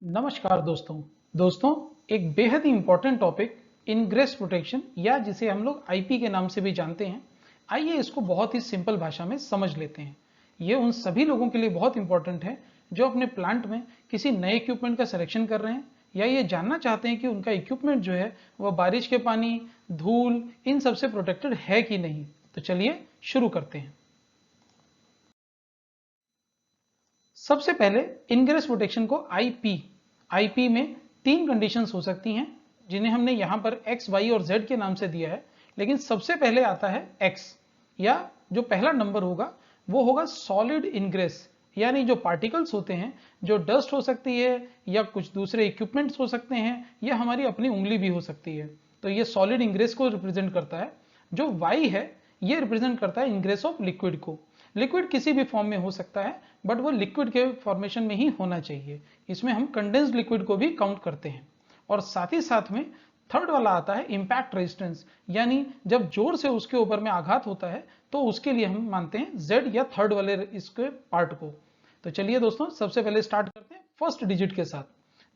नमस्कार दोस्तों एक बेहद ही इंपॉर्टेंट टॉपिक इनग्रेस प्रोटेक्शन या जिसे हम लोग आईपी के नाम से भी जानते हैं। आइए इसको बहुत ही सिंपल भाषा में समझ लेते हैं। ये उन सभी लोगों के लिए बहुत इंपॉर्टेंट है जो अपने प्लांट में किसी नए इक्विपमेंट का सिलेक्शन कर रहे हैं या ये जानना चाहते हैं कि उनका इक्विपमेंट जो है वह बारिश के पानी, धूल, इन सबसे प्रोटेक्टेड है कि नहीं। तो चलिए शुरू करते हैं। सबसे पहले इनग्रेस प्रोटेक्शन को आईपी में तीन कंडीशंस हो सकती हैं जिन्हें हमने यहां पर एक्स, वाई और जेड के नाम से दिया है। लेकिन सबसे पहले आता है एक्स, या जो पहला नंबर होगा वो होगा सॉलिड इनग्रेस, यानी जो पार्टिकल्स होते हैं, जो डस्ट हो सकती है या कुछ दूसरे इक्विपमेंट्स हो सकते हैं या हमारी अपनी उंगली भी हो सकती है, तो ये सॉलिड इनग्रेस को रिप्रेजेंट करता है। जो वाई है ये रिप्रेजेंट करता है इनग्रेस ऑफ लिक्विड को। लिक्विड किसी भी फॉर्म में हो सकता है बट वो लिक्विड के फॉर्मेशन में ही होना चाहिए। इसमें हम कंडेंस्ड लिक्विड को भी काउंट करते हैं। और साथ ही साथ में थर्ड वाला आता है इंपैक्ट रेजिस्टेंस, यानी जब जोर से उसके ऊपर में आघात होता है तो उसके लिए हम मानते हैं जेड या थर्ड वाले इसके पार्ट को। तो चलिए दोस्तों सबसे पहले स्टार्ट करते हैं फर्स्ट डिजिट के साथ।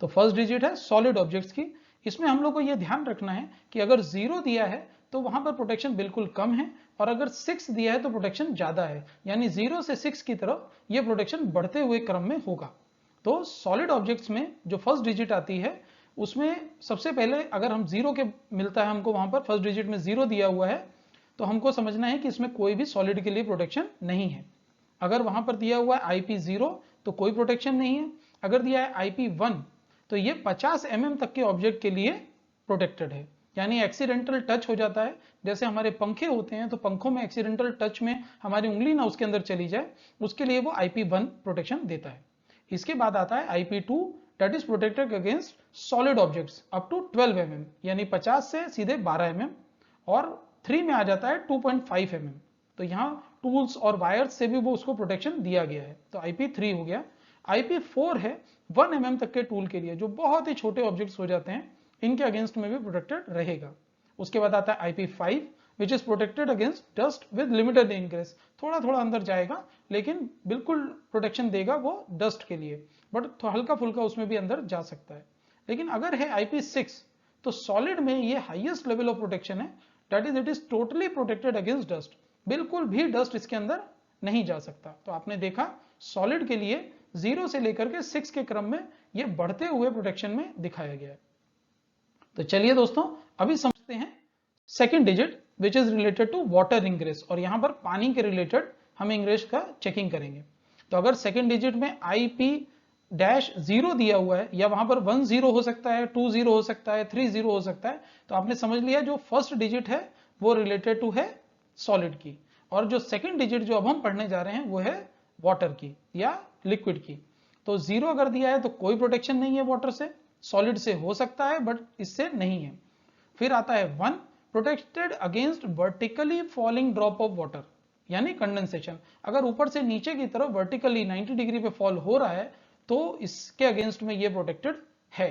तो फर्स्ट डिजिट है सॉलिड ऑब्जेक्ट्स की। इसमें हम लोग को यह ध्यान रखना है कि अगर 0 दिया है तो वहां पर प्रोटेक्शन बिल्कुल कम है, और अगर 6 दिया है तो प्रोटेक्शन ज्यादा है, यानी 0 से 6 की तरफ यह प्रोटेक्शन बढ़ते हुए क्रम में होगा। तो सॉलिड ऑब्जेक्ट्स में जो फर्स्ट डिजिट आती है उसमें सबसे पहले अगर हम 0 के मिलता है हमको, वहां पर फर्स्ट डिजिट में 0 दिया हुआ है तो हमको समझना है कि इसमें कोई भी सॉलिड के लिए प्रोटेक्शन नहीं है। अगर वहां पर दिया हुआ है IP0 तो कोई प्रोटेक्शन नहीं है। अगर दिया है IP1 तो ये 50 mm तक के ऑब्जेक्ट के लिए प्रोटेक्टेड है, यानी एक्सीडेंटल टच हो जाता है। जैसे हमारे पंखे होते हैं तो पंखों में एक्सीडेंटल टच में हमारी उंगली ना उसके अंदर चली जाए, उसके लिए वो IP1 प्रोटेक्शन देता है। इसके बाद आता है IP2, that is protected against solid objects up to 12 mm, यानी 50 से सीधे 12 mm। और 3 में आ जाता है 2.5 mm। तो यहाँ टूल्स और वायर्स से भी वो उसको प्रोटेक्शन दिया गया है, तो IP3 हो गया। IP4 है 1 mm तक के टूल के लिए, जो बहुत ही छोटे ऑब्जेक्ट्स हो जाते हैं, इनके अगेंस्ट में भी प्रोटेक्टेड रहेगा। उसके बाद आता है IP5 which is protected against dust with limited ingress. थोड़ा थोड़ा अंदर जाएगा लेकिन बिल्कुल प्रोटेक्शन देगा वो डस्ट के लिए, बट हल्का फुल्का उसमें भी अंदर जा सकता है। लेकिन अगर है IP6 तो सॉलिड में ये हाईएस्ट लेवल ऑफ प्रोटेक्शन है, that is it is totally protected against dust. बिल्कुल भी डस्ट इसके अंदर नहीं जा सकता। तो आपने देखा सॉलिड के लिए 0 से लेकर के 6 के क्रम में ये बढ़ते हुए प्रोटेक्शन में दिखाया गया है। तो चलिए दोस्तों अभी समझते हैं second digit which is related to water ingress, और यहां पर पानी के रिलेटेड हम इंग्रेस का चेकिंग करेंगे। तो अगर सेकंड डिजिट में IP-0 दिया हुआ है, या वहां पर 10 हो सकता है, 20 हो सकता है, 30 हो सकता है, तो आपने समझ लिया जो फर्स्ट डिजिट है वो रिलेटेड टू है सॉलिड की, और जो सेकंड डिजिट जो अब हम पढ़ने जा रहे हैं वो है वाटर की या लिक्विड की। तो 0 अगर दिया है तो कोई प्रोटेक्शन नहीं है वाटर से, सॉलिड से हो सकता है बट इससे नहीं है। फिर आता है 1, protected against vertically falling drop of water, यानी कंडेंसेशन। अगर ऊपर से नीचे की तरफ वर्टिकली 90 डिग्री पे फॉल हो रहा है तो इसके अगेंस्ट में ये प्रोटेक्टेड है।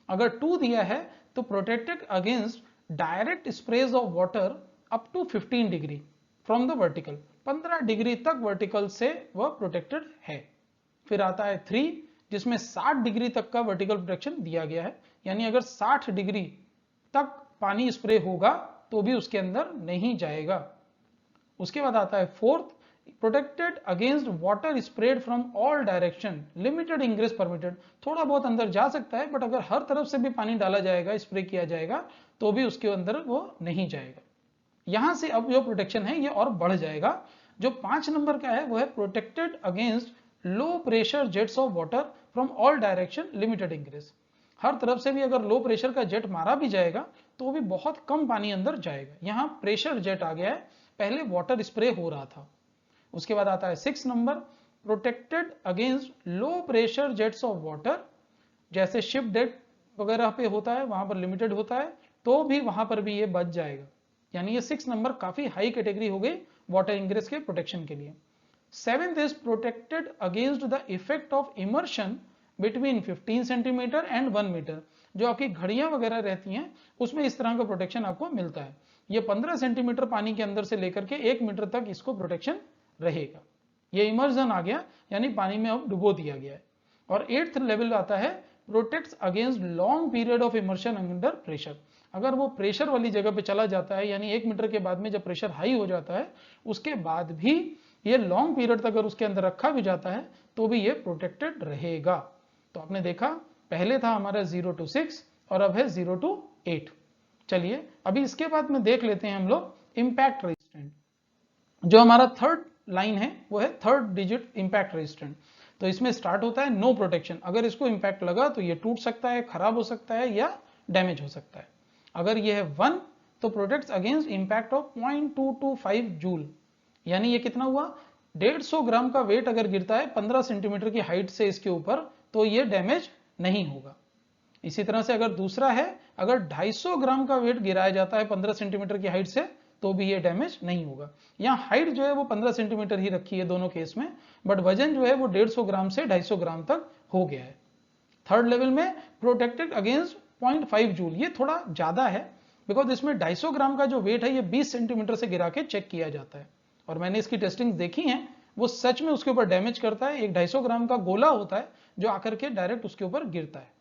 अगर 2 दिया है तो protected against direct sprays of water up to 15 degree from the vertical, 15 degree तक वर्टिकल से वह प्रोटेक्टेड है। फिर आता है 3 जिसमें 60 डिग्री तक का वर्टिकल प्रोटेक्शन दिया गया है, यानी अगर 60 डिग्री तक पानी स्प्रे होगा तो भी उसके अंदर नहीं जाएगा। उसके बाद आता है 4th, protected against water spread from all direction, limited ingress permitted. थोड़ा बहुत अंदर जा सकता है बट अगर हर तरफ से भी पानी डाला जाएगा, स्प्रे किया जाएगा, तो भी उसके अंदर वो नहीं जाएगा। यहां से अब जो प्रोटेक्शन है ये और बढ़ जाएगा। जो 5 नंबर का है वो है protected against low pressure jets of water from all direction, limited ingress. हर तरफ से भी अगर लो प्रेशर का जेट मारा भी जाएगा तो भी बहुत कम पानी अंदर जाएगा। यहां प्रेशर जेट आ गया है, पहले वाटर स्प्रे हो रहा था। उसके बाद आता है 6 number, protected against low pressure jets of water, जैसे शिप डेक वगैरह पे होता है, वहां पर लिमिटेड होता है, तो भी वहां पर भी ये बच जाएगा। यानी ये 6 नंबर काफी हाई कैटेगरी हो गई वाटर इंग्रेस के प्रोटेक्शन के लिए। 7th is protected against the effect of immersion between 15 centimetre and 1 metre. जो आपकी घड़ियां वगैरह रहती हैं उसमें इस तरह का प्रोटेक्शन आपको मिलता है। ये 15 सेंटीमीटर पानी के अंदर से लेकर के 1 मीटर तक इसको प्रोटेक्शन रहेगा। ये इमर्जन आ गया, यानी पानी में अब डुबो दिया गया है। और 8th लेवल आता है protects against long period of immersion under pressure. अगर वो प्रेशर वाली जगह पे चला जाता है, यानी 1 मीटर के बाद में जब प्रेशर हाई हो जाता है, उसके बाद भी ये लॉन्ग पीरियड तक अगर उसके अंदर रखा भी जाता है तो भी ये प्रोटेक्टेड रहेगा। तो आपने देखा पहले था हमारा 0 to 6 और अब है 0 to 8। चलिए अभी इसके बाद में देख लेते हैं हम लोग इम्पैक्ट रेजिस्टेंट। जो हमारा थर्ड लाइन है वो है थर्ड डिजिट इम्पैक्ट रेजिस्टेंट। तो इसमें स्टार्ट होता है नो प्रोटेक्शन। अगर इसको इम्पैक्ट लगा तो ये टूट सकता है, खराब हो सकता है या डैमेज हो सकता है। अगर ये है 1 तो protects against impact of 0.225 joule, यानी ये कितना हुआ, 150 ग्राम का वेट अगर गिरता है 15 सेंटीमीटर की हाइट से इसके ऊपर तो ये डैमेज नहीं होगा। इसी तरह से अगर दूसरा है, अगर 250 ग्राम का वेट गिराया जाता है 15 सेंटीमीटर की हाइट से तो भी ये डैमेज नहीं होगा। यहाँ हाइट जो है वो 15 सेंटीमीटर ही रखी है दोनों केस में, बट वजन जो है वो 150 ग्राम से 250 ग्राम तक हो गया है। थर्ड लेवल में प्रोटेक्टेड अगेंस्ट 0.5 जूल, ये थोड़ा ज्यादा है बिकॉज इसमें 250 ग्राम का जो वेट है ये 20 सेंटीमीटर से गिरा के चेक किया जाता है और मैंने इसकी टेस्टिंग देखी है, वो सच में उसके ऊपर डैमेज करता है। एक 250 ग्राम का गोला होता है जो आकर के डायरेक्ट उसके ऊपर गिरता है।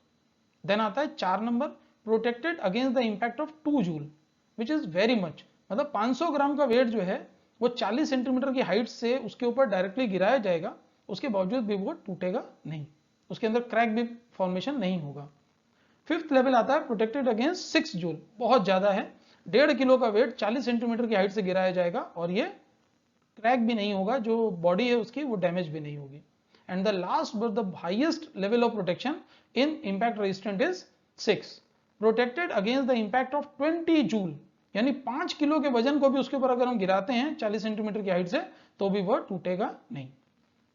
देन आता है 4 number, protected against the impact of 2 joule which is very much. मतलब 500 ग्राम का वेट जो है वो 40 सेंटीमीटर की हाइट से उसके ऊपर डायरेक्टली गिराया जाएगा, उसके बावजूद भी वो टूटेगा नहीं, उसके अंदर क्रैक भी फॉर्मेशन नहीं होगा। फिफ्थ लेवल आता है प्रोटेक्टेड अगेंस्ट 6 जूल, बहुत ज्यादा है, 1.5 किलो का वेट 40 सेंटीमीटर की हाइट से गिराया जाएगा और ये क्रैक भी नहीं होगा, जो बॉडी है उसकी वो डैमेज भी नहीं होगी। And the last but the highest level of protection in impact resistant is 6, protected against the impact of 20 joule, यानी 5 किलो के वजन को भी उसके ऊपर अगर हम गिराते हैं 40 सेंटीमीटर की हाइट से तो भी वह टूटेगा नहीं।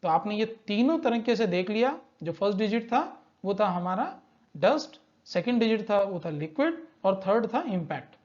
तो आपने ये तीनों तरीके से देख लिया। जो फर्स्ट डिजिट था वो था हमारा डस्ट, सेकंड डिजिट था वो था लिक्विड और थर्ड था इंपैक्ट।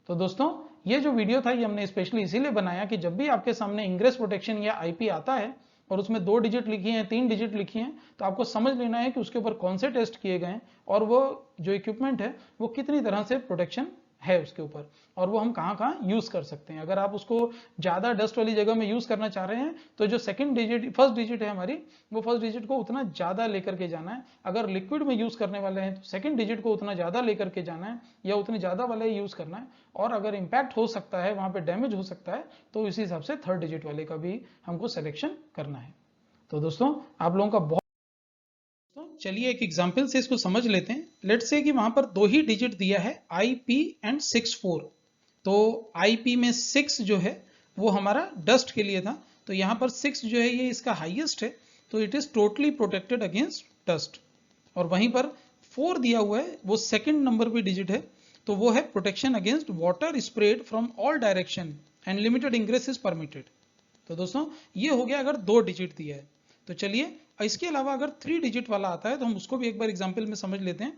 तो दोस्तों ये जो वीडियो था ये हमने स्पेशली इसीलिए बनाया कि जब भी आपके सामने इंग्रेस प्रोटेक्शन या आईपी आता है और उसमें 2 डिजिट लिखी हैं, 3 डिजिट लिखी हैं, तो आपको समझ लेना है कि उसके ऊपर कौन से टेस्ट किए गए हैं और वो जो इक्विपमेंट है वो कितनी तरह से प्रोटेक्शन है उसके ऊपर और वो हम कहाँ यूज कर सकते हैं। अगर आप उसको ज्यादा डस्ट वाली जगह में यूज करना चाह रहे हैं तो जो सेकंड डिजिट फर्स्ट डिजिट है हमारी, वो फर्स्ट डिजिट को उतना ज्यादा लेकर के जाना है। अगर लिक्विड में यूज करने वाले हैं तो सेकंड डिजिट को उतना ज्यादा लेकर के जाना है या उतनी ज्यादा वाला यूज करना है, और अगर इंपैक्ट हो सकता है वहां पे डैमेज हो सकता है तो इसी हिसाब से थर्ड डिजिट वाले का भी हमको सिलेक्शन करना है। तो दोस्तों आप लोगों का बहुत, चलिए एक एग्जाम्पल से इसको समझ लेते हैं। लेट्स से कि वहां पर 2 ही डिजिट दिया है IP एंड 64। तो IP में 6 जो है वो हमारा डस्ट के लिए था, तो यहाँ पर 6 जो है ये इसका हाईएस्ट है, तो it is totally protected against dust. और वहीं पर 4 दिया हुआ है, वो सेकंड नंबर पे डिजिट है, तो वो है protection against water spread from all direction and limited ingress is permitted. तो दोस्तों ये हो गया अगर 2 डिजिट दिया है। तो चलिए इसके अलावा अगर 3 डिजिट वाला आता है तो हम उसको भी एक बार एग्जांपल में समझ लेते हैं।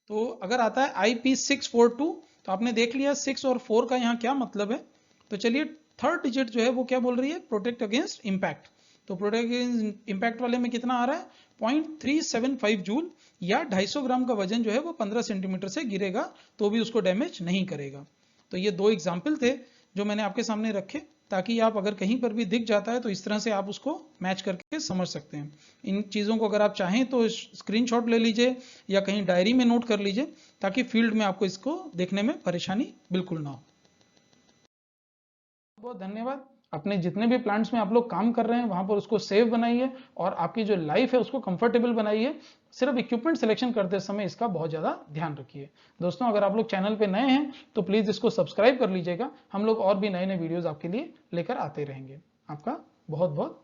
तो अगर आता है IP642, तो आपने देख लिया 6 और 4 का यहाँ क्या मतलब है। तो चलिए थर्ड डिजिट जो है वो क्या बोल रही है, प्रोटेक्ट अगेंस्ट इंपैक्ट। तो प्रोटेक्ट अगेंस्ट इंपैक्ट वाले में कितना आ रहा है, 0.375 जूल, या 250 ग्राम का वजन जो है वो 15 सेंटीमीटर से गिरेगा तो भी उसको डैमेज नहीं करेगा। तो ये 2 एग्जाम्पल थे जो मैंने आपके सामने रखे, ताकि आप अगर कहीं पर भी दिख जाता है तो इस तरह से आप उसको मैच करके समझ सकते हैं। इन चीज़ों को अगर आप चाहें तो स्क्रीनशॉट ले लीजिए या कहीं डायरी में नोट कर लीजिए, ताकि फील्ड में आपको इसको देखने में परेशानी बिल्कुल ना हो। बहुत धन्यवाद। अपने जितने भी प्लांट्स में आप लोग काम कर रहे हैं वहां पर उसको सेव बनाइए और आपकी जो लाइफ है उसको कंफर्टेबल बनाइए। सिर्फ इक्विपमेंट सिलेक्शन करते समय इसका बहुत ज्यादा ध्यान रखिए। दोस्तों अगर आप लोग चैनल पे नए हैं तो प्लीज इसको सब्सक्राइब कर लीजिएगा, हम लोग और भी नए नए वीडियोस आपके लिए लेकर आते रहेंगे। आपका बहुत बहुत